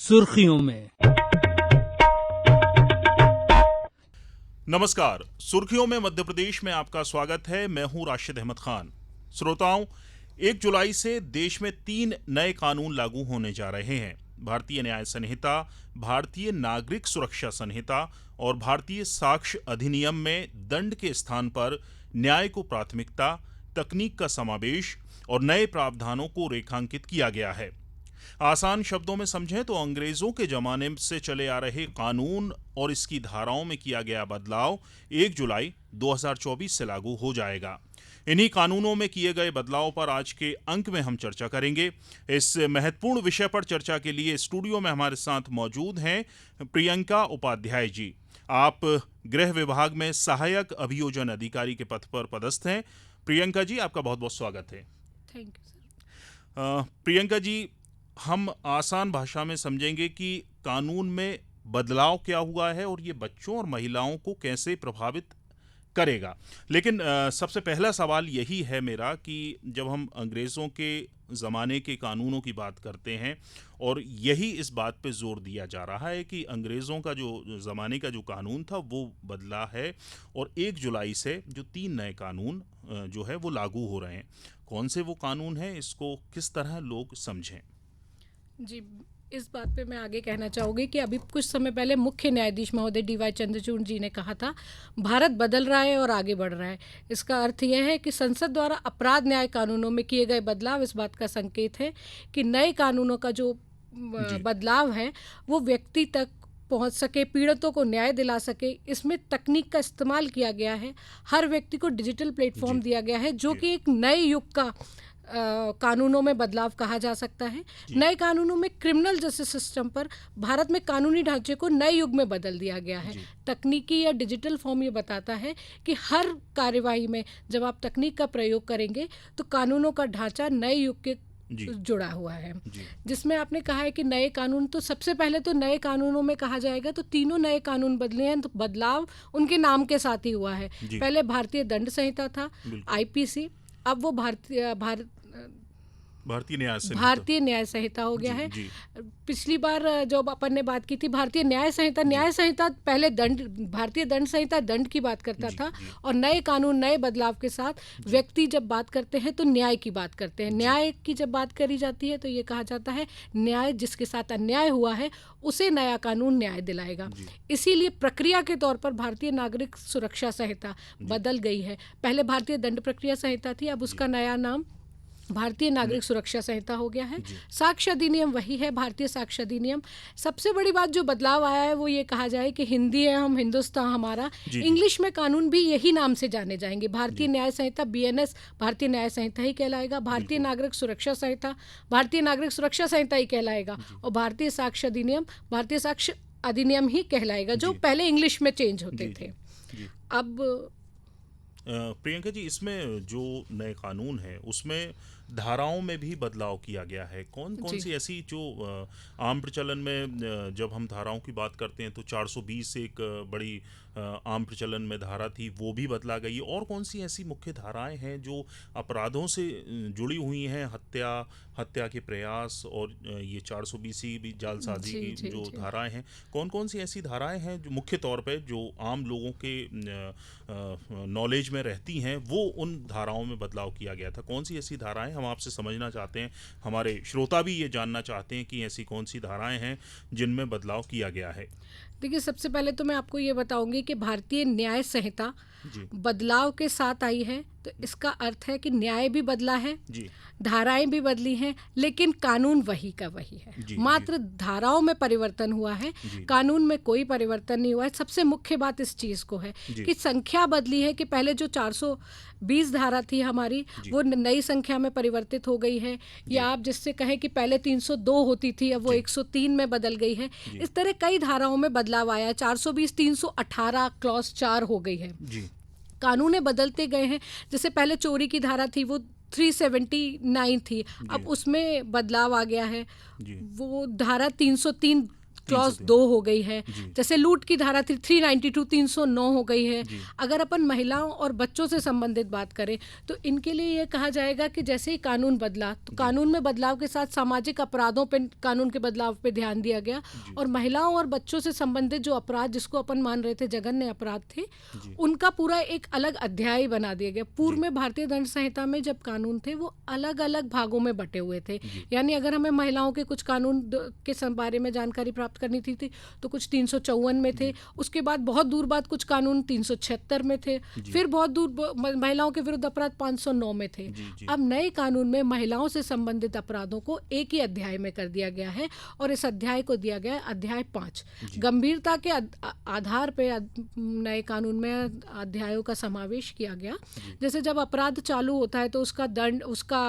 सुर्खियों में। नमस्कार, सुर्खियों में मध्य प्रदेश में आपका स्वागत है। मैं हूं राशिद अहमद खान। श्रोताओं, 1 जुलाई से देश में 3 नए कानून लागू होने जा रहे हैं। भारतीय न्याय संहिता, भारतीय नागरिक सुरक्षा संहिता और भारतीय साक्ष्य अधिनियम में दंड के स्थान पर न्याय को प्राथमिकता, तकनीक का समावेश और नए प्रावधानों को रेखांकित किया गया है। आसान शब्दों में समझें तो अंग्रेजों के जमाने से चले आ रहे कानून और इसकी धाराओं में किया गया बदलाव 1 जुलाई 2024 से लागू हो जाएगा। इन्हीं कानूनों में किए गए बदलाव पर आज के अंक में हम चर्चा करेंगे। इस महत्वपूर्ण विषय पर चर्चा के लिए स्टूडियो में हमारे साथ मौजूद हैं प्रियंका उपाध्याय जी। आप गृह विभाग में सहायक अभियोजन अधिकारी के पद पर पदस्थ हैं। प्रियंका जी, आपका बहुत बहुत स्वागत है। Thank you sir. Priyanka ji, हम आसान भाषा में समझेंगे कि कानून में बदलाव क्या हुआ है और ये बच्चों और महिलाओं को कैसे प्रभावित करेगा। लेकिन सबसे पहला सवाल यही है मेरा कि जब हम अंग्रेज़ों के ज़माने के कानूनों की बात करते हैं और यही इस बात पे जोर दिया जा रहा है कि अंग्रेज़ों का जो ज़माने का जो कानून था वो बदला है और 1 जुलाई से जो 3 नए कानून जो है वो लागू हो रहे हैं। कौन से वो कानून हैं, इसको किस तरह लोग समझें? जी, इस बात पे मैं आगे कहना चाहूँगी कि अभी कुछ समय पहले मुख्य न्यायाधीश महोदय DY चंद्रचूड़ जी ने कहा था, भारत बदल रहा है और आगे बढ़ रहा है। इसका अर्थ यह है कि संसद द्वारा अपराध न्याय कानूनों में किए गए बदलाव इस बात का संकेत है कि नए कानूनों का जो बदलाव है वो व्यक्ति तक पहुंच सके, पीड़ितों को न्याय दिला सके। इसमें तकनीक का इस्तेमाल किया गया है, हर व्यक्ति को डिजिटल प्लेटफॉर्म दिया गया है, जो कि एक नए युग का कानूनों में बदलाव कहा जा सकता है। नए कानूनों में क्रिमिनल जस्टिस सिस्टम पर भारत में कानूनी ढांचे को नए युग में बदल दिया गया है। तकनीकी या डिजिटल फॉर्म ये बताता है कि हर कार्यवाही में जब आप तकनीक का प्रयोग करेंगे तो कानूनों का ढांचा नए युग के जुड़ा हुआ है। जिसमें आपने कहा है कि नए कानून, तो सबसे पहले तो नए कानूनों में कहा जाएगा तो तीनों नए कानून बदले हैं। तो बदलाव उनके नाम के साथ ही हुआ है। पहले भारतीय दंड संहिता था, IPC, अब वो भारतीय न्याय संहिता हो गया है। पिछली बार जो अपन ने बात की थी भारतीय न्याय संहिता पहले भारतीय दंड संहिता दंड की बात करता था और नए कानून नए बदलाव के साथ व्यक्ति जब बात करते हैं तो न्याय की बात करते हैं। न्याय की जब बात करी जाती है तो ये कहा जाता है न्याय जिसके साथ अन्याय हुआ है उसे नया कानून न्याय दिलाएगा। इसीलिए प्रक्रिया के तौर पर भारतीय नागरिक सुरक्षा संहिता बदल गई है। पहले भारतीय दंड प्रक्रिया संहिता थी, अब उसका नया नाम भारतीय नागरिक सुरक्षा संहिता हो गया है। साक्ष्य अधिनियम वही है, भारतीय साक्ष्य अधिनियम। सबसे बड़ी बात जो बदलाव आया है वो ये कहा जाए कि हिंदी है हम, हिंदुस्तान हमारा, इंग्लिश में कानून भी यही नाम से जाने जाएंगे। भारतीय न्याय संहिता BNS भारतीय न्याय संहिता ही कहलाएगा, भारतीय नागरिक सुरक्षा संहिता भारतीय नागरिक सुरक्षा संहिता ही कहलाएगा और भारतीय साक्ष्य अधिनियम भारतीय साक्ष्य अधिनियम ही कहलाएगा, जो पहले इंग्लिश में चेंज होते थे। अब प्रियंका जी, इसमें जो नए कानून है उसमें धाराओं में भी बदलाव किया गया है। कौन सी ऐसी जो आम प्रचलन में जब हम धाराओं की बात करते हैं तो 420 एक बड़ी आम प्रचलन में धारा थी, वो भी बदला गई। और कौन सी ऐसी मुख्य धाराएं हैं जो अपराधों से जुड़ी हुई हैं, हत्या के प्रयास और ये 420 भी जालसाजी की जो धाराएं हैं, कौन सी ऐसी धाराएं हैं जो मुख्य तौर पे जो आम लोगों के नॉलेज में रहती हैं, वो उन धाराओं में बदलाव किया गया था? कौन सी ऐसी धाराएं हम आपसे समझना चाहते हैं, हमारे श्रोता भी ये जानना चाहते हैं कि ऐसी कौन सी धाराएं हैं जिनमें बदलाव किया गया है? देखिए, सबसे पहले तो मैं आपको ये बताऊंगी कि भारतीय न्याय संहिता बदलाव के साथ आई है, तो इसका अर्थ है कि न्याय भी बदला है, धाराएं भी बदली हैं, लेकिन कानून वही का वही है। मात्र धाराओं में परिवर्तन हुआ है, कानून में कोई परिवर्तन नहीं हुआ है। सबसे मुख्य बात इस चीज को है कि संख्या बदली है, कि पहले जो 420 धारा थी हमारी वो नई संख्या में परिवर्तित हो गई है, या आप जिससे कहें कि पहले 302 होती थी अब वो 103 में बदल गई है। इस तरह कई धाराओं में बदलाव आया है। 420 318 क्लॉज 4 हो गई है। कानूनें बदलते गए हैं। जैसे पहले चोरी की धारा थी वो 379 थी, अब उसमें बदलाव आ गया है, वो धारा 303 क्लॉज 303 2 हो गई है, जी। जैसे लूट की धारा 392 309 हो गई है। जी। अगर अपन महिलाओं और बच्चों से संबंधित बात करें तो इनके लिए ये कहा जाएगा कि जैसे ही कानून बदला तो जी। कानून में बदलाव के साथ सामाजिक अपराधों पे कानून के बदलाव पे ध्यान दिया गया जी। और महिलाओं और बच्चों से संबंधित जो अपराध जिसको अपन मान रहे थे जघन्य अपराध थे जी। उनका पूरा एक अलग अध्याय बना दिया गया। पूर्व जी। में भारतीय दंड संहिता में जब कानून थे वो अलग अलग भागों में बटे हुए थे। जी। यानी अगर हमें महिलाओं के कुछ कानून के बारे में जानकारी प्राप्त करनी थी तो कुछ 354 में थे, उसके बाद बहुत दूर बाद कुछ कानून 376 में थे, जी। फिर बहुत दूर महिलाओं के विरुद्ध अपराध 509 में थे। जी। जी। अब नए कानून में महिलाओं से संबंधित अपराधों को एक ही अध्याय में कर दिया गया है और इस अध्याय को दिया गया है अध्याय 5। जी। गंभीरता के आधार पे नए कानून में अध्यायों का समावेश किया गया। जी। जैसे जब अपराध चालू होता है तो उसका दंड, उसका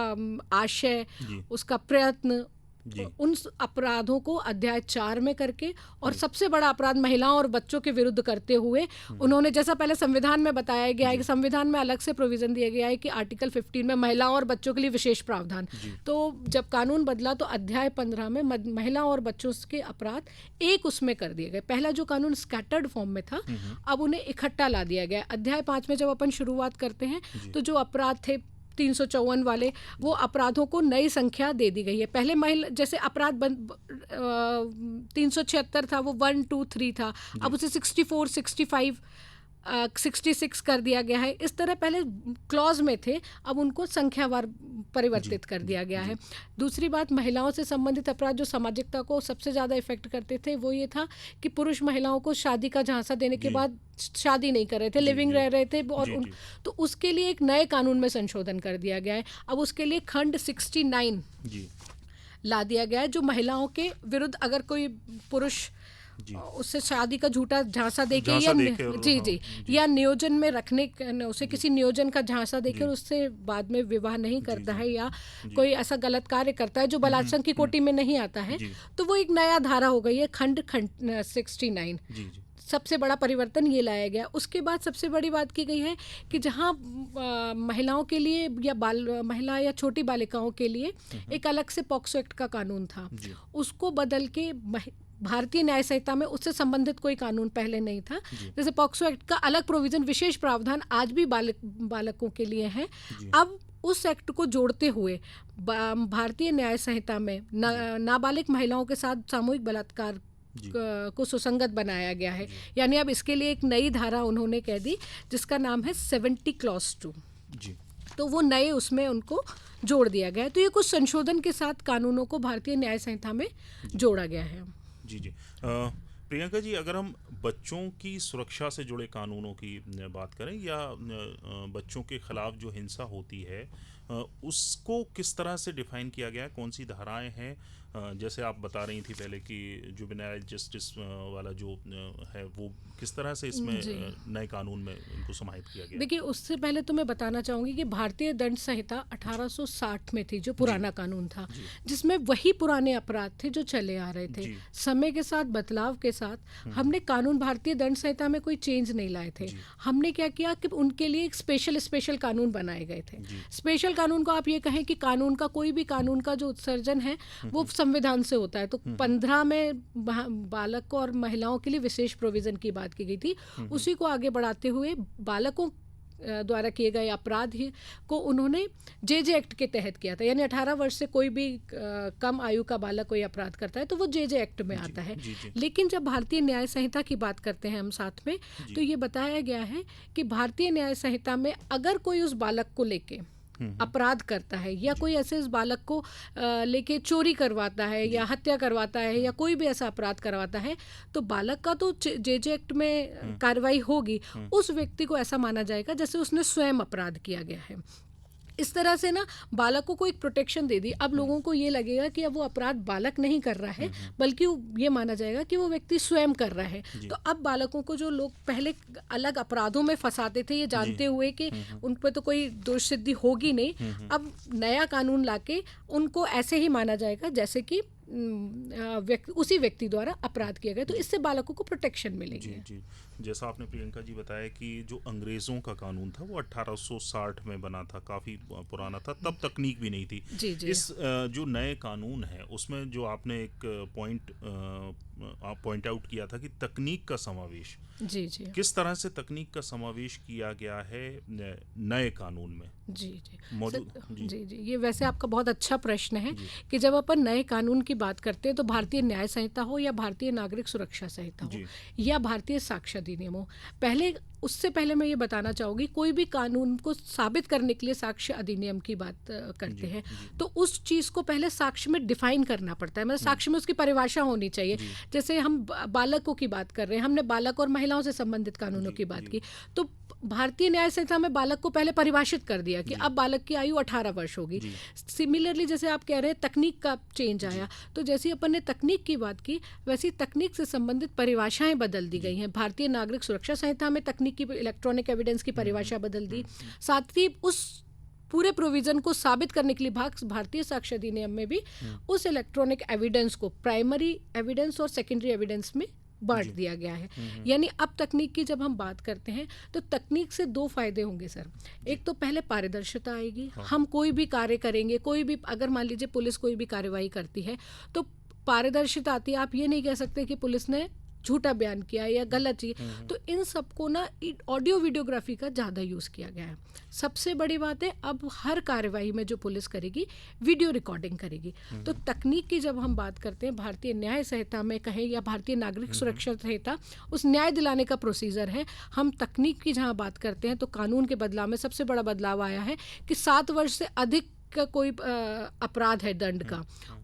आशय, जी। उसका प्रयत्न, जी। उन अपराधों को अध्याय 4 में करके और सबसे बड़ा अपराध महिलाओं और बच्चों के विरुद्ध करते हुए उन्होंने, जैसा पहले संविधान में बताया गया है कि संविधान में अलग से प्रोविजन दिया गया है कि आर्टिकल 15 में महिलाओं और बच्चों के लिए विशेष प्रावधान। तो जब कानून बदला तो अध्याय 15 में महिलाओं और बच्चों के अपराध एक उसमें कर दिए गए। पहला जो कानून स्कैटर्ड फॉर्म में था अब उन्हें इकट्ठा ला दिया गया। अध्याय 5 में जब अपन शुरुआत करते हैं तो जो अपराध थे 354 वाले, वो अपराधों को नई संख्या दे दी गई है। पहले महिला जैसे अपराध 376 था वो 1 2 3 था, अब उसे 64 65 66 कर दिया गया है। इस तरह पहले क्लॉज में थे, अब उनको संख्यावार परिवर्तित कर दिया गया है। दूसरी बात, महिलाओं से संबंधित अपराध जो सामाजिकता को सबसे ज़्यादा इफेक्ट करते थे वो ये था कि पुरुष महिलाओं को शादी का झांसा देने के बाद शादी नहीं कर रहे थे, लिविंग रह रहे थे और तो उसके लिए एक नए कानून में संशोधन कर दिया गया है। अब उसके लिए खंड 69 ला दिया गया है जो महिलाओं के विरुद्ध अगर कोई पुरुष उससे शादी का झूठा झांसा देके या जी या नियोजन में रखने, उसे किसी नियोजन का झांसा देकर उससे बाद में विवाह नहीं करता है या कोई ऐसा गलत कार्य करता है जो बलात्संग की कोटि में नहीं आता है, तो वो एक नया धारा हो गई है खंड 69। सबसे बड़ा परिवर्तन ये लाया गया। उसके बाद सबसे बड़ी बात की गई है कि जहाँ महिलाओं के लिए या महिला या छोटी बालिकाओं के लिए एक अलग से पॉक्सो एक्ट का कानून था, उसको बदल के भारतीय न्याय संहिता में उससे संबंधित कोई कानून पहले नहीं था। जैसे पॉक्सो एक्ट का अलग प्रोविजन, विशेष प्रावधान आज भी बालकों के लिए है। अब उस एक्ट को जोड़ते हुए भारतीय न्याय संहिता में नाबालिग महिलाओं के साथ सामूहिक बलात्कार को सुसंगत बनाया गया है। यानी अब इसके लिए एक नई धारा उन्होंने कह दी जिसका नाम है 70 क्लॉज 2। तो वो नए उसमें उनको जोड़ दिया गया है। तो ये कुछ संशोधन के साथ कानूनों को भारतीय न्याय संहिता में जोड़ा गया है। जी। प्रियंका जी, अगर हम बच्चों की सुरक्षा से जुड़े कानूनों की बात करें या बच्चों के खिलाफ जो हिंसा होती है उसको किस तरह से डिफाइन किया गया है, कौन सी धाराएं हैं? जैसे आप बता रही थी पहले कि जुवेनाइल जस्टिस वाला जो है वो किस तरह से इसमें नए कानून में इनको समाहित किया गया? देखिए, उससे पहले तो मैं बताना चाहूँगी कि भारतीय दंड संहिता 1860 में थी, जो पुराना कानून था, जिसमें वही पुराने अपराध थे जो चले आ रहे थे। समय के साथ, बदलाव के साथ हमने कानून, भारतीय दंड संहिता में कोई चेंज नहीं लाए थे। हमने क्या किया कि उनके लिए एक स्पेशल कानून बनाए गए थे। स्पेशल कानून को आप ये कहें कि कानून का कोई भी कानून का जो उत्सर्जन है वो संविधान से होता है। तो 15 में बालक और महिलाओं के लिए विशेष प्रोविजन की बात की गई थी। उसी को आगे बढ़ाते हुए बालकों द्वारा किए गए अपराध को उन्होंने जेजे एक्ट के तहत किया था। यानी 18 वर्ष से कोई भी कम आयु का बालक कोई अपराध करता है तो वो जेजे एक्ट में आता है। लेकिन जब भारतीय न्याय संहिता की बात करते हैं हम साथ में, तो ये बताया गया है कि भारतीय न्याय संहिता में अगर कोई उस बालक को लेके अपराध करता है या कोई ऐसे इस बालक को लेके चोरी करवाता है या हत्या करवाता है या कोई भी ऐसा अपराध करवाता है, तो बालक का तो जेजे एक्ट में कार्रवाई होगी। उस व्यक्ति को ऐसा माना जाएगा जैसे उसने स्वयं अपराध किया गया है। इस तरह से ना बालकों को एक प्रोटेक्शन दे दी। अब लोगों को ये लगेगा कि अब वो अपराध बालक नहीं कर रहा है, बल्कि ये माना जाएगा कि वो व्यक्ति स्वयं कर रहा है। तो अब बालकों को जो लोग पहले अलग अपराधों में फंसाते थे, ये जानते हुए कि उन पर तो कोई दोष सिद्धि होगी नहीं, अब नया कानून लाके उनको ऐसे ही माना जाएगा जैसे कि उसी व्यक्ति द्वारा अपराध किया गया। तो इससे बालकों को प्रोटेक्शन मिलेगी। जी। जैसा आपने प्रियंका जी बताया कि जो अंग्रेज़ों का कानून था वो 1860 में बना था, काफ़ी पुराना था, तब तकनीक भी नहीं थी। जी, जी। इस जो नए कानून है उसमें जो आपने एक आप पॉइंट आउट किया था कि तकनीक का समावेश, जी, जी। किस तरह से तकनीक का समावेश किया गया है नए कानून में जी, जी। मौजूद? जी जी, जी। ये वैसे आपका बहुत अच्छा प्रश्न है जी कि जब अपन नए कानून की बात करते हैं तो भारतीय न्याय संहिता हो या भारतीय नागरिक सुरक्षा संहिता हो जी या भारतीय साक्ष्य अधिनियम हो, पहले उससे पहले मैं ये बताना चाहूँगी, कोई भी कानून को साबित करने के लिए साक्ष्य अधिनियम की बात करते जी हैं, जी तो उस चीज़ को पहले साक्ष्य में डिफाइन करना पड़ता है, मतलब साक्ष्य में उसकी परिभाषा होनी चाहिए। जी जैसे हम बालकों की बात कर रहे हैं, हमने बालक और महिलाओं से संबंधित कानूनों जी की बात जी की, तो भारतीय न्याय संहिता में बालक को पहले परिभाषित कर दिया कि जी अब बालक की आयु 18 वर्ष होगी। जी सिमिलरली जैसे आप कह रहे हैं तकनीक का चेंज जी आया, तो जैसे अपन ने तकनीक की बात की, वैसी तकनीक से संबंधित परिभाषाएं बदल दी जी गई हैं। भारतीय नागरिक सुरक्षा संहिता में तकनीक की, इलेक्ट्रॉनिक एविडेंस की परिभाषा बदल दी। हम्म, साथ ही उस पूरे प्रोविजन को साबित करने के लिए भारतीय साक्ष्य अधिनियम में भी हम्म, उस इलेक्ट्रॉनिक एविडेंस को प्राइमरी एविडेंस और सेकेंडरी एविडेंस में बांट जी दिया गया है। हम्म, यानी अब तकनीक की जब हम बात करते हैं तो तकनीक से दो फायदे होंगे सर। जी एक तो पहले पारदर्शिता आएगी, हाँ हम कोई भी कार्य करेंगे, कोई भी, अगर मान लीजिए पुलिस कोई भी कार्रवाई करती है तो पारदर्शिता आती है। आप ये नहीं कह सकते कि पुलिस ने झूठा बयान किया या गलत चीज, तो इन सबको ना ऑडियो वीडियोग्राफी का ज़्यादा यूज़ किया गया है। सबसे बड़ी बात है, अब हर कार्रवाई में जो पुलिस करेगी वीडियो रिकॉर्डिंग करेगी। तो तकनीक की जब हम बात करते हैं, भारतीय न्याय संहिता में कहें या भारतीय नागरिक सुरक्षा संहिता, उस न्याय दिलाने का प्रोसीजर है। हम तकनीक की जहाँ बात करते हैं तो कानून के बदलाव में सबसे बड़ा बदलाव आया है कि 7 वर्ष से अधिक का कोई अपराध है दंड का,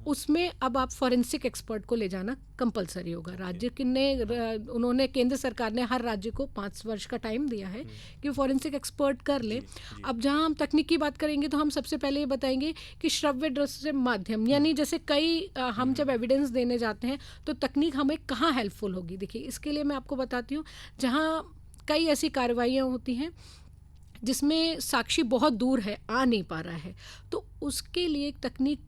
उसमें अब आप फॉरेंसिक एक्सपर्ट को ले जाना कंपलसरी होगा। राज्य ने उन्होंने, केंद्र सरकार ने हर राज्य को 5 वर्ष का टाइम दिया है कि फॉरेंसिक एक्सपर्ट कर ले। अब जहां हम तकनीक की बात करेंगे तो हम सबसे पहले ये बताएंगे कि श्रव्य दृश्य माध्यम, यानी जैसे कई हम जब एविडेंस देने जाते हैं तो तकनीक हमें कहाँ हेल्पफुल होगी। देखिए, इसके लिए मैं आपको बताती हूँ, जहाँ कई ऐसी कार्रवाइयाँ होती हैं जिसमें साक्षी बहुत दूर है, आ नहीं पा रहा है, तो उसके लिए एक तकनीक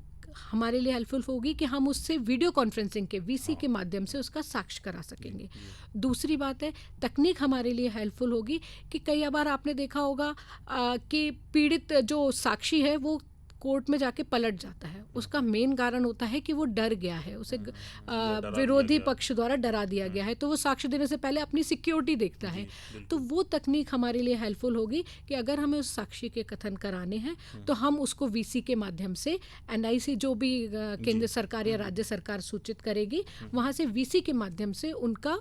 हमारे लिए हेल्पफुल होगी कि हम उससे वीडियो कॉन्फ्रेंसिंग के वीसी के माध्यम से उसका साक्ष्य करा सकेंगे। दूसरी बात है, तकनीक हमारे लिए हेल्पफुल होगी कि कई बार आपने देखा होगा कि पीड़ित जो साक्षी है वो कोर्ट में जाके पलट जाता है। उसका मेन कारण होता है कि वो डर गया है, उसे विरोधी पक्ष द्वारा डरा दिया गया है, तो वो साक्ष्य देने से पहले अपनी सिक्योरिटी देखता है। तो वो तकनीक हमारे लिए हेल्पफुल होगी कि अगर हमें उस साक्षी के कथन कराने हैं तो हम उसको वीसी के माध्यम से, एनआईसी जो भी केंद्र सरकार या राज्य सरकार सूचित करेगी, वहाँ से वीसी के माध्यम से उनका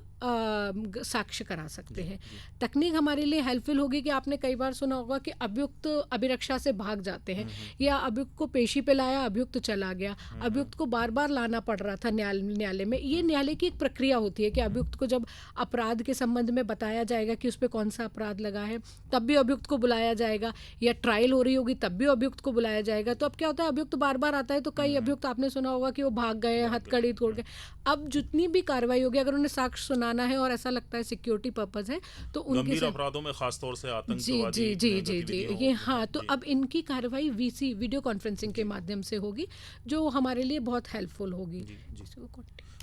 साक्ष्य करा सकते हैं। तकनीक हमारे लिए हेल्पफुल होगी कि आपने कई बार सुना होगा कि अभियुक्त अभिरक्षा से भाग जाते हैं, या अभियुक्त को पेशी पे लाया, अभियुक्त चला गया, अभियुक्त को बार बार लाना पड़ रहा था न्यायालय में। ये न्यायालय की एक प्रक्रिया होती है कि अभियुक्त को जब अपराध के संबंध में बताया जाएगा कि उस पर कौन सा अपराध लगा है, तब भी अभियुक्त को बुलाया जाएगा, या ट्रायल हो रही होगी तब भी अभियुक्त को बुलाया जाएगा। तो अब क्या होता है, अभियुक्त बार बार आता है, तो कई अभियुक्त आपने सुना होगा कि वो भाग गए, हथकड़ी तोड़ गए। अब जितनी भी कार्रवाई होगी, अगर उन्हें साक्ष्य सुनाना है और ऐसा लगता है सिक्योरिटी पर्पज है, तो उनके गंभीर अपराधों में खासतौर से जी आतंकवादी जी जी जी जी ये हाँ, तो जी अब इनकी कार्रवाई वीसी वीडियो कॉन्फ्रेंसिंग के माध्यम से होगी, जो हमारे लिए बहुत हेल्पफुल होगी। जी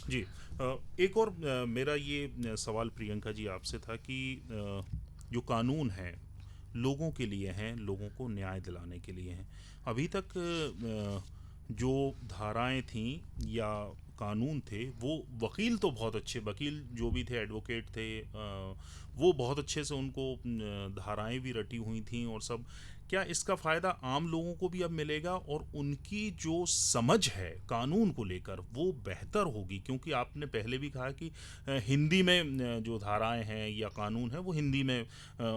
जी एक और मेरा ये सवाल प्रियंका जी आपसे था कि जो कानून है लोगों के लिए हैं, लोगों को न्याय दिलाने के लिए हैं। अभी तक जो धाराएं थीं या कानून थे, वो वकील तो बहुत अच्छे, वकील जो भी थे, एडवोकेट थे, वो बहुत अच्छे से उनको धाराएं भी रटी हुई थीं और सब। क्या इसका फ़ायदा आम लोगों को भी अब मिलेगा और उनकी जो समझ है कानून को लेकर वो बेहतर होगी? क्योंकि आपने पहले भी कहा कि हिंदी में जो धाराएं हैं या कानून है वो हिंदी में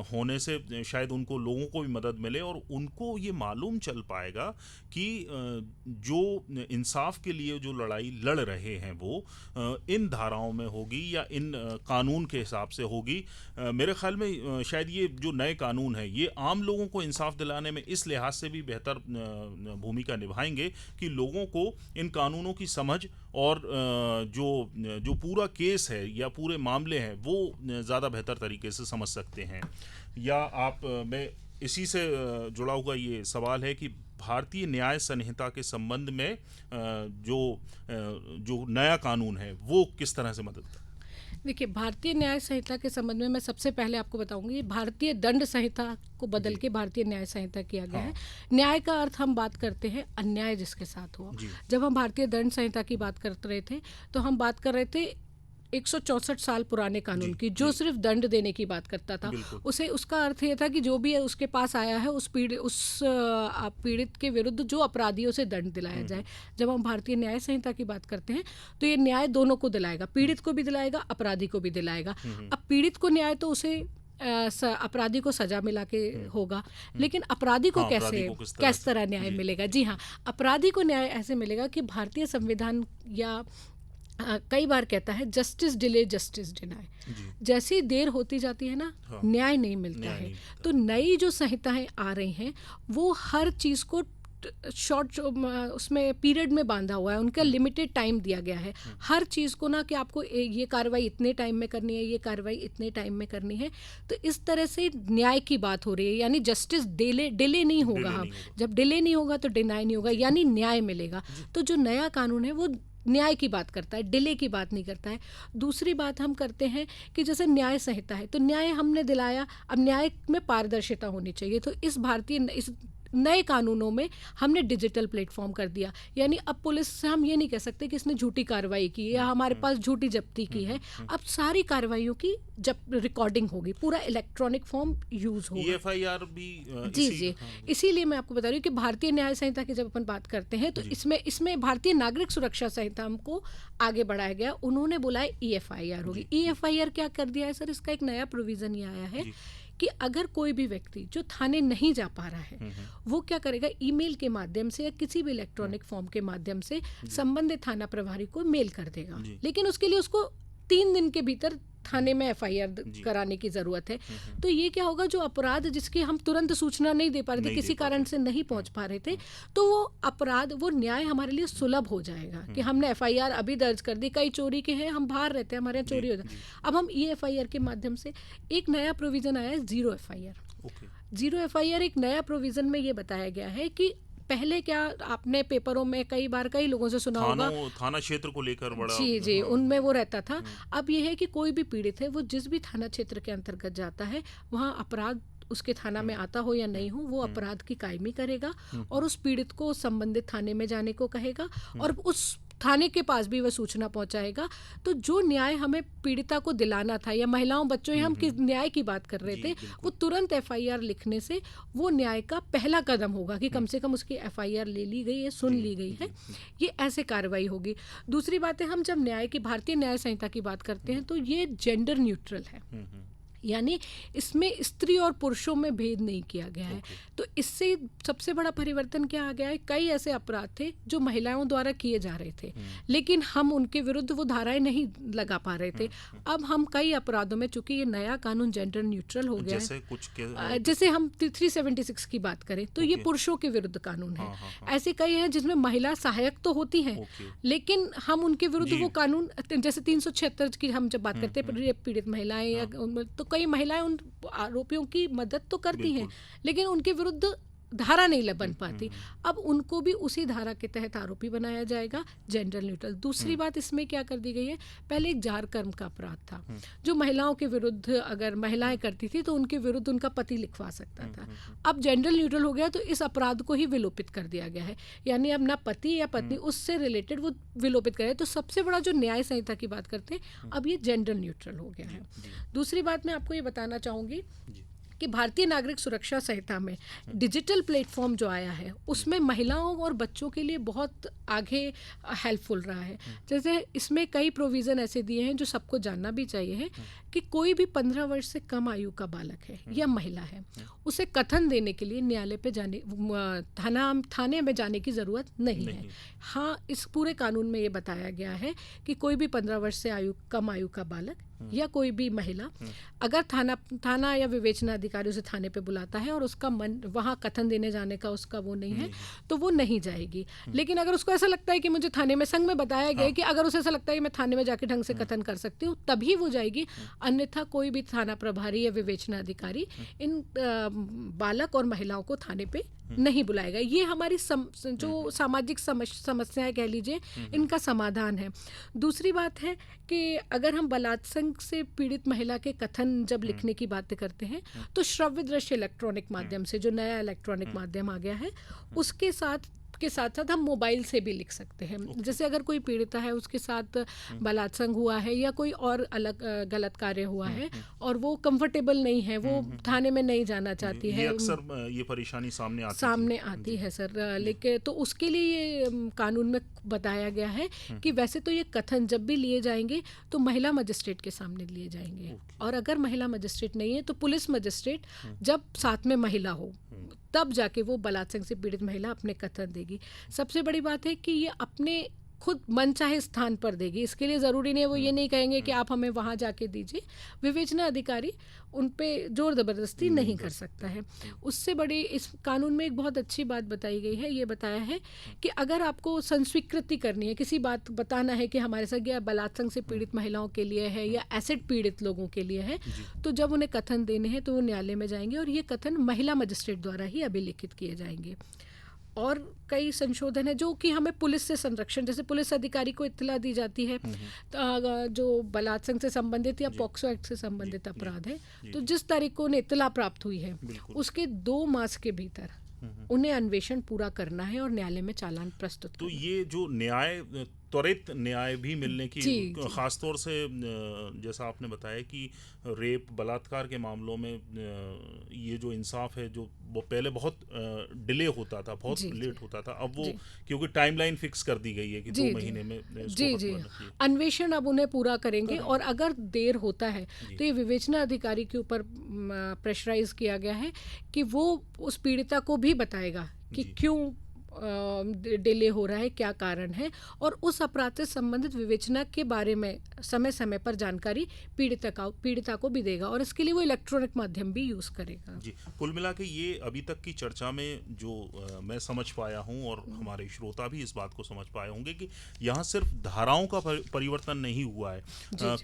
होने से शायद उनको, लोगों को भी मदद मिले और उनको ये मालूम चल पाएगा कि जो इंसाफ के लिए जो लड़ाई लड़ रहे हैं वो इन धाराओं में होगी या इन कानून के हिसाब से होगी। मेरे ख्याल में शायद ये जो नए कानून है ये आम लोगों को इंसाफ दिलाने में इस लिहाज से भी बेहतर भूमिका निभाएंगे कि लोगों को इन कानूनों की समझ और जो पूरा केस है या पूरे मामले हैं वो ज़्यादा बेहतर तरीके से समझ सकते हैं। या आप, मैं इसी से जुड़ा हुआ ये सवाल है कि भारतीय न्याय संहिता के संबंध में जो नया कानून है वो किस तरह से मदद करें? देखिए, भारतीय न्याय संहिता के संबंध में मैं सबसे पहले आपको बताऊंगी, भारतीय दंड संहिता को बदल के भारतीय न्याय संहिता किया गया है। न्याय का अर्थ हम बात करते हैं अन्याय जिसके साथ हुआ। जब हम भारतीय दंड संहिता की बात कर रहे थे तो हम बात कर रहे थे 164 साल पुराने कानून की, जो सिर्फ दंड देने की बात करता था। उसे उसका अर्थ ये था कि जो भी उसके पास आया है उस पीड़ित के विरुद्ध जो अपराधी है उसे दंड दिलाया जाए। जब हम भारतीय न्याय संहिता की बात करते हैं तो ये न्याय दोनों को दिलाएगा, पीड़ित को भी दिलाएगा, अपराधी को भी दिलाएगा। अब पीड़ित को न्याय तो उसे अपराधी को सजा मिला के होगा, लेकिन अपराधी को किस तरह न्याय मिलेगा? जी हाँ, अपराधी को न्याय ऐसे मिलेगा कि भारतीय संविधान या कई बार कहता है जस्टिस डिले जस्टिस डिनाई। जैसी देर होती जाती है ना, न्याय नहीं मिलता है। तो नई जो संहिताएं आ रही हैं वो हर चीज़ को शॉर्ट उसमें पीरियड में बांधा हुआ है, उनका लिमिटेड टाइम दिया गया है हर चीज़ को ना, कि आपको ये कार्रवाई इतने टाइम में करनी है, ये कार्रवाई इतने टाइम में करनी है। तो इस तरह से न्याय की बात हो रही है, यानी जस्टिस डिले नहीं होगा। हम जब डिले नहीं होगा तो डिनाई नहीं होगा, यानी न्याय मिलेगा। तो जो नया कानून है वो न्याय की बात करता है, डिले की बात नहीं करता है। दूसरी बात हम करते हैं कि जैसे न्याय संहिता है तो न्याय हमने दिलाया, अब न्याय में पारदर्शिता होनी चाहिए। तो इस नए कानूनों में हमने डिजिटल प्लेटफॉर्म कर दिया, यानी अब पुलिस से हम ये नहीं कह सकते कि इसने झूठी कार्रवाई की या हमारे पास झूठी जब्ती की है। अब सारी कार्रवाइयों की जब रिकॉर्डिंग होगी, पूरा इलेक्ट्रॉनिक फॉर्म यूज होगा। EFIR भी जी, इसीलिए मैं आपको बता रही हूँ कि भारतीय न्याय संहिता की जब अपन बात करते हैं तो इसमें भारतीय नागरिक सुरक्षा संहिता को आगे बढ़ाया गया। उन्होंने बोला है EFIR होगी। EFIR क्या कर दिया है सर? इसका एक नया प्रोविजन ये आया है कि अगर कोई भी व्यक्ति जो थाने नहीं जा पा रहा है वो क्या करेगा, ईमेल के माध्यम से या किसी भी इलेक्ट्रॉनिक फॉर्म के माध्यम से संबंधित थाना प्रभारी को मेल कर देगा। लेकिन उसके लिए उसको 3 दिन के भीतर थाने में FIR कराने की ज़रूरत है। तो ये क्या होगा, जो अपराध जिसकी हम तुरंत सूचना नहीं दे पा रहे थे, किसी कारण से नहीं पहुंच पा रहे थे, तो वो अपराध, वो न्याय हमारे लिए सुलभ हो जाएगा कि हमने FIR अभी दर्ज कर दी। कई चोरी के हैं, हम बाहर रहते हैं, हमारे यहाँ चोरी हो जाए। अब हम EFIR के माध्यम से एक नया प्रोविज़न आया है, ज़ीरो FIR। एक नया प्रोविज़न में ये बताया गया है कि पहले क्या, आपने पेपरों में कई लोगों से सुना होगा, थाना क्षेत्र को लेकर बड़ा जी उनमें वो रहता था। अब ये है कि कोई भी पीड़ित है, वो जिस भी थाना क्षेत्र के अंतर्गत जाता है, वहाँ अपराध उसके थाना में आता हो या नहीं हो, वो अपराध की कायमी करेगा और उस पीड़ित को संबंधित थाने में जाने को कहेगा और उस थाने के पास भी वह सूचना पहुंचाएगा। तो जो न्याय हमें पीड़िता को दिलाना था, या महिलाओं बच्चों, हम किस न्याय की बात कर रहे थे, वो तुरंत FIR लिखने से वो न्याय का पहला कदम होगा कि कम से कम उसकी FIR ले ली गई है, सुन ली गई है, ये ऐसे कार्रवाई होगी। दूसरी बात है, हम जब न्याय की, भारतीय न्याय संहिता की बात करते हैं तो ये जेंडर न्यूट्रल है, यानी इसमें स्त्री और पुरुषों में भेद नहीं किया गया है। तो इससे सबसे बड़ा परिवर्तन क्या आ गया है, कई ऐसे अपराध थे जो महिलाओं द्वारा किए जा रहे थे, लेकिन हम उनके विरुद्ध वो धाराएं नहीं लगा पा रहे थे। अब हम कई अपराधों में, चूंकि ये नया कानून जेंडर न्यूट्रल हो गया है, जैसे हम 376 की बात करें तो ये पुरुषों के विरुद्ध कानून है। ऐसे कई हैं जिसमें महिला सहायक तो होती हैं, लेकिन हम उनके विरुद्ध वो कानून, जैसे 376 की हम जब बात करते हैं, पीड़ित महिलाएं या तो कई महिलाएं उन आरोपियों की मदद तो करती हैं, लेकिन उनके विरुद्ध धारा नहीं बन पाती। अब उनको भी उसी धारा के तहत आरोपी बनाया जाएगा, जेंडर न्यूट्रल। दूसरी बात इसमें क्या कर दी गई है, पहले एक जार कर्म का अपराध था जो महिलाओं के विरुद्ध, अगर महिलाएं करती थी तो उनके विरुद्ध उनका पति लिखवा सकता था। अब जेंडर न्यूट्रल हो गया तो इस अपराध को ही विलोपित कर दिया गया है, यानी अब ना पति या पत्नी, उससे रिलेटेड वो विलोपित करे। तो सबसे बड़ा जो न्याय संहिता की बात करते हैं, अब ये जेंडर न्यूट्रल हो गया है। दूसरी बात मैं आपको ये बताना चाहूँगी कि भारतीय नागरिक सुरक्षा संहिता में डिजिटल प्लेटफॉर्म जो आया है उसमें महिलाओं और बच्चों के लिए बहुत आगे हेल्पफुल रहा है। जैसे इसमें कई प्रोविज़न ऐसे दिए हैं जो सबको जानना भी चाहिए है कि कोई भी 15 वर्ष से कम आयु का बालक है या महिला है, उसे कथन देने के लिए न्यायालय पे जाने, थाने में जाने की ज़रूरत नहीं है। हाँ, इस पूरे कानून में ये बताया गया है कि कोई भी 15 वर्ष से कम आयु का बालक या कोई भी महिला अगर थाना या विवेचना अधिकारी उसे थाने पे बुलाता है और उसका मन वहाँ कथन देने जाने का उसका वो नहीं है, तो वो नहीं जाएगी। लेकिन अगर उसको ऐसा लगता है कि मुझे थाने में, संघ में बताया गया है कि अगर उसे ऐसा लगता है कि मैं थाने में जाके ढंग से कथन कर सकती हूँ, तभी वो जाएगी। अन्यथा कोई भी थाना प्रभारी या विवेचना अधिकारी इन बालक और महिलाओं को थाने पे नहीं बुलाएगा। ये हमारी जो सामाजिक समस्याएं कह लीजिए, इनका समाधान है। दूसरी बात है कि अगर हम बलात्संग से पीड़ित महिला के कथन जब लिखने की बातें करते हैं, तो श्रव्य दृश्य इलेक्ट्रॉनिक माध्यम से, जो नया इलेक्ट्रॉनिक माध्यम आ गया है, उसके साथ साथ हम मोबाइल से भी लिख सकते हैं। जैसे अगर कोई पीड़िता है, उसके साथ बलात्संग हुआ है या कोई और अलग गलत कार्य हुआ है और वो कंफर्टेबल नहीं है, वो थाने में नहीं जाना चाहती है, अक्सर ये परेशानी सामने आती है सर। लेकिन तो उसके लिए ये कानून में बताया गया है कि वैसे तो ये कथन जब भी लिए जाएंगे तो महिला मजिस्ट्रेट के सामने लिए जाएंगे, और अगर महिला मजिस्ट्रेट नहीं है तो पुलिस मजिस्ट्रेट, जब साथ में महिला हो, तब जाके वो बलात्संग से पीड़ित महिला अपने कथन देगी। सबसे बड़ी बात है कि ये अपने खुद मनचाहे स्थान पर देगी। इसके लिए ज़रूरी नहीं है, वो ये नहीं कहेंगे कि आप हमें वहाँ जाके दीजिए। विवेचना अधिकारी उन पे जोर ज़बरदस्ती नहीं कर सकता है। उससे बड़ी इस कानून में एक बहुत अच्छी बात बताई गई है, ये बताया है कि अगर आपको संस्वीकृति करनी है, किसी बात बताना है कि हमारे साथ यह बलात्संग से पीड़ित महिलाओं के लिए है या एसिड पीड़ित लोगों के लिए है, तो जब उन्हें कथन देने हैं तो वो न्यायालय में जाएंगे, और ये कथन महिला मजिस्ट्रेट द्वारा ही अभिलिखित किए जाएंगे। और कई संशोधन है जो कि हमें पुलिस से संरक्षण, जैसे पुलिस अधिकारी को इत्तला दी जाती है जो बलात्संग से संबंधित या पॉक्सो एक्ट से संबंधित अपराध है, तो जिस तारीख को उन्हें इत्तला प्राप्त हुई है, उसके 2 मास के भीतर उन्हें अन्वेषण पूरा करना है और न्यायालय में चालान प्रस्तुत तो ये जो न्याय, त्वरित न्याय भी मिलने की, खासतौर से जैसा आपने बताया कि रेप, बलात्कार के मामलों में ये जो इंसाफ है, जो वो पहले बहुत डिले होता था, बहुत लेट होता था, अब वो क्योंकि टाइमलाइन फिक्स कर दी गई है कि 2 महीने में अन्वेषण अब उन्हें पूरा करेंगे। और अगर देर होता है तो ये विवेचना अधिकारी के ऊपर प्रेशराइज किया गया है कि वो उस पीड़िता को भी बताएगा कि क्यों डिले हो रहा है, क्या कारण है, और उस अपराध से संबंधित विवेचना के बारे में समय समय पर जानकारी पीड़िता को भी देगा, और इसके लिए वो इलेक्ट्रॉनिक माध्यम भी यूज़ करेगा। जी, कुल मिला के ये अभी तक की चर्चा में जो मैं समझ पाया हूँ, और हमारे श्रोता भी इस बात को समझ पाए होंगे कि यहाँ सिर्फ धाराओं का परिवर्तन नहीं हुआ है,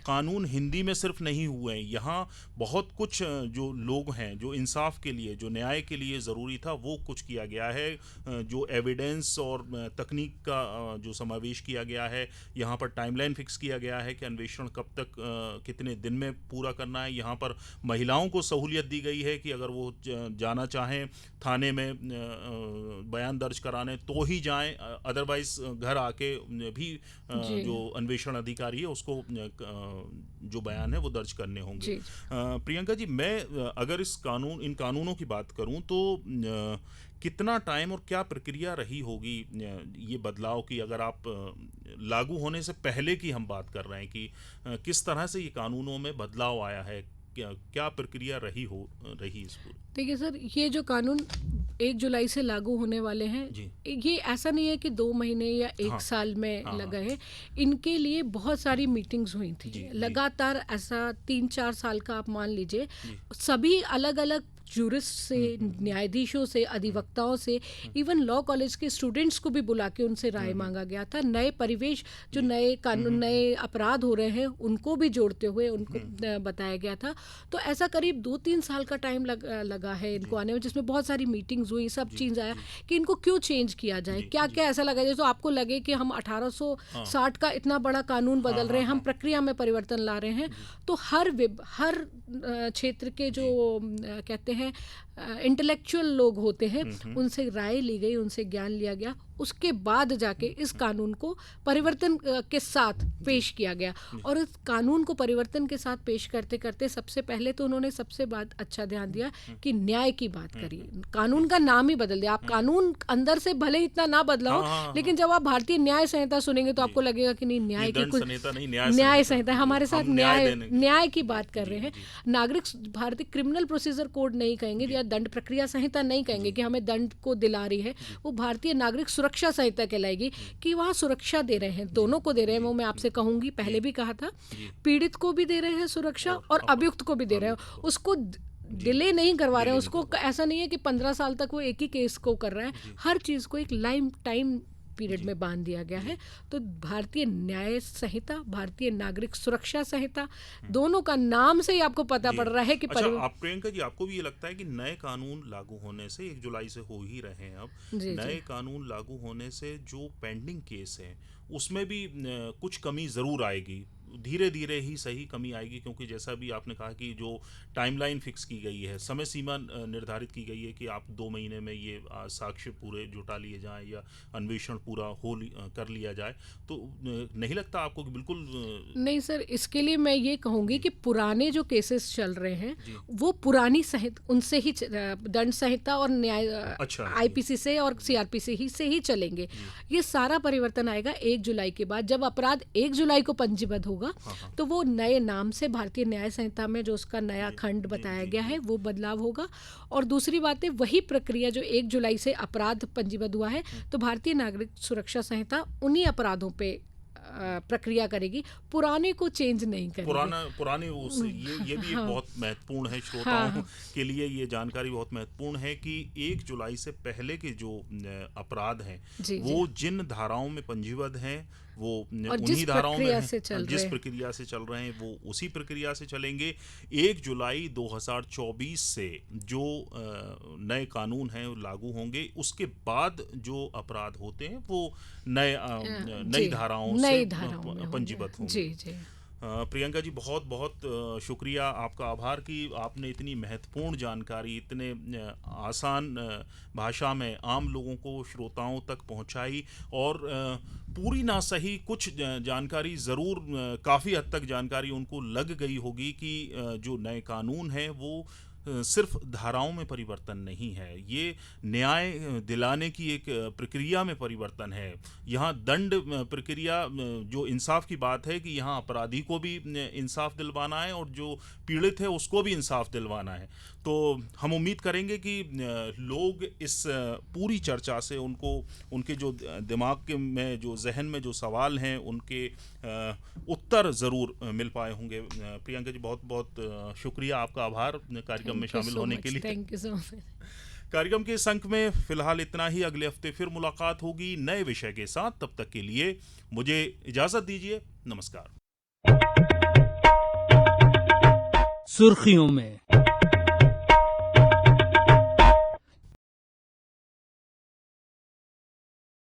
कानून हिंदी में सिर्फ नहीं हुए हैं, यहाँ बहुत कुछ जो लोग हैं, जो इंसाफ के लिए, जो न्याय के लिए ज़रूरी था, वो कुछ किया गया है। जो एविडेंस और तकनीक का जो समावेश किया गया है, यहाँ पर टाइमलाइन फिक्स किया गया है कि अन्वेषण कब तक कितने दिन में पूरा करना है। यहाँ पर महिलाओं को सहूलियत दी गई है कि अगर वो जाना चाहें थाने में बयान दर्ज कराने तो ही जाएं, अदरवाइज घर आके भी जो अन्वेषण अधिकारी है उसको जो बयान है वो दर्ज करने होंगे। प्रियंका जी, मैं अगर इन कानूनों की बात करूं तो कितना टाइम और क्या प्रक्रिया रही होगी ये बदलाव की, अगर आप लागू होने से पहले की हम बात कर रहे हैं कि किस तरह से ये कानूनों में बदलाव आया है, क्या प्रक्रिया रही इस पूरी? देखिए सर, ये जो कानून 1 जुलाई से लागू होने वाले हैं, ये ऐसा नहीं है कि 2 महीने या 1 साल में लगा है। इनके लिए बहुत सारी मीटिंग्स हुई थी लगातार, ऐसा 3-4 साल का आप मान लीजिए। सभी अलग अलग जूरिस्ट से, न्यायाधीशों से, अधिवक्ताओं से, इवन लॉ कॉलेज के स्टूडेंट्स को भी बुला के उनसे राय मांगा गया था। नए परिवेश, जो नए कानून, नए अपराध हो रहे हैं, उनको भी जोड़ते हुए उनको बताया गया था। तो ऐसा करीब 2-3 साल का टाइम लगा है इनको आने में, जिसमें बहुत सारी मीटिंग्स हुई, सब चीज़ आया कि इनको क्यों चेंज किया जाए, क्या क्या ऐसा लगा जैसे आपको लगे कि हम 1860 का इतना बड़ा कानून बदल रहे हैं, हम प्रक्रिया में परिवर्तन ला रहे हैं। तो हर क्षेत्र के जो कहते हैं इंटेलेक्चुअल लोग होते हैं, उनसे राय ली गई, उनसे ज्ञान लिया गया, उसके बाद जाके इस कानून को परिवर्तन के साथ पेश किया गया। और इस कानून को परिवर्तन के साथ पेश करते करते सबसे पहले तो उन्होंने सबसे बात अच्छा ध्यान दिया कि न्याय की बात करिए। कानून का नाम ही बदल दिया। आप कानून अंदर से भले इतना ना बदला हो, लेकिन जब आप भारतीय न्याय संहिता सुनेंगे तो आपको लगेगा कि नहीं, न्याय की कुछ न्याय संहिता, हमारे साथ न्याय की बात कर रहे हैं। नागरिक भारतीय क्रिमिनल प्रोसीजर कोड नहीं कहेंगे या दंड प्रक्रिया संहिता नहीं कहेंगे कि हमें दंड को दिला रही है, वो भारतीय नागरिक सुरक्षा संहिता कहलाएगी कि वहाँ सुरक्षा दे रहे हैं, दोनों को दे रहे हैं। वो मैं आपसे कहूंगी, पहले भी कहा था, पीड़ित को भी दे रहे हैं सुरक्षा और अभियुक्त को भी दे रहे हैं। उसको डिले नहीं करवा रहे हैं, उसको ऐसा नहीं है कि 15 साल तक वो एक ही केस को कर रहा है। हर चीज़ को एक टाइम पीरियड में बांध दिया गया है। तो भारतीय न्याय संहिता, भारतीय नागरिक सुरक्षा संहिता, दोनों का नाम से ही आपको पता पड़ रहा है कि अच्छा, आप प्रियंका जी, आपको भी ये लगता है कि नए कानून लागू होने से 1 जुलाई से हो ही रहे हैं अब, नए कानून लागू होने से जो पेंडिंग केस है उसमें भी कुछ कमी ज़रूर आएगी, धीरे धीरे ही सही कमी आएगी, क्योंकि जैसा भी आपने कहा कि जो टाइमलाइन फिक्स की गई है, समय सीमा निर्धारित की गई है कि आप 2 महीने में ये साक्ष्य पूरे जुटा लिए जाएं या अन्वेषण पूरा कर लिया जाए, तो नहीं लगता आपको कि बिल्कुल नहीं सर, इसके लिए मैं ये कहूँगी कि पुराने जो केसेस चल रहे हैं वो पुरानी उनसे ही दंड संहिता और न्याय आईपीसी से और सीआरपीसी ही से ही चलेंगे। ये सारा परिवर्तन आएगा 1 जुलाई के बाद, जब अपराध 1 जुलाई को पंजीबद्ध होगा तो वो नए नाम से भारतीय न्याय संहिता में जो उसका नया खंड बताया गया है वो बदलाव होगा। और दूसरी बात है, वही प्रक्रिया जो 1 जुलाई से अपराध पंजीबद्ध हुआ है तो भारतीय नागरिक सुरक्षा संहिता उन्हीं अपराधों पे प्रक्रिया करेगी, पुराने को चेंज नहीं करेगी। पुराने ये भी एक बहुत महत्वपूर्ण है, श्रोताओं के लिए ये जानकारी बहुत महत्वपूर्ण है कि 1 जुलाई से पहले के जो अपराध हैं वो जिन धाराओं में पंजीबद्ध हैं वो उन्हीं धाराओं में जिस प्रक्रिया से चल रहे हैं वो उसी प्रक्रिया से चलेंगे। 1 जुलाई 2024 से जो नए कानून हैं लागू होंगे, उसके बाद जो अपराध होते हैं वो नई धाराओं से पंजीबद्ध होंगे। प्रियंका जी, बहुत बहुत शुक्रिया, आपका आभार कि आपने इतनी महत्वपूर्ण जानकारी इतने आसान भाषा में आम लोगों को, श्रोताओं तक पहुंचाई। और पूरी ना सही कुछ जानकारी ज़रूर, काफ़ी हद तक जानकारी उनको लग गई होगी कि जो नए कानून हैं वो सिर्फ धाराओं में परिवर्तन नहीं है, ये न्याय दिलाने की एक प्रक्रिया में परिवर्तन है। यहाँ दंड प्रक्रिया, जो इंसाफ की बात है कि यहाँ अपराधी को भी इंसाफ दिलवाना है और जो पीड़ित है उसको भी इंसाफ दिलवाना है। तो हम उम्मीद करेंगे कि लोग इस पूरी चर्चा से उनके जो दिमाग में, जो जहन में जो सवाल हैं, उनके उत्तर ज़रूर मिल पाए होंगे। प्रियंका जी, बहुत बहुत शुक्रिया, आपका आभार कार्यक्रम में शामिल होने के लिए। Thank you so much. कार्यक्रम के इस अंक में फिलहाल इतना ही। अगले हफ्ते फिर मुलाकात होगी नए विषय के साथ। तब तक के लिए मुझे इजाज़त दीजिए। नमस्कार। सुर्खियों में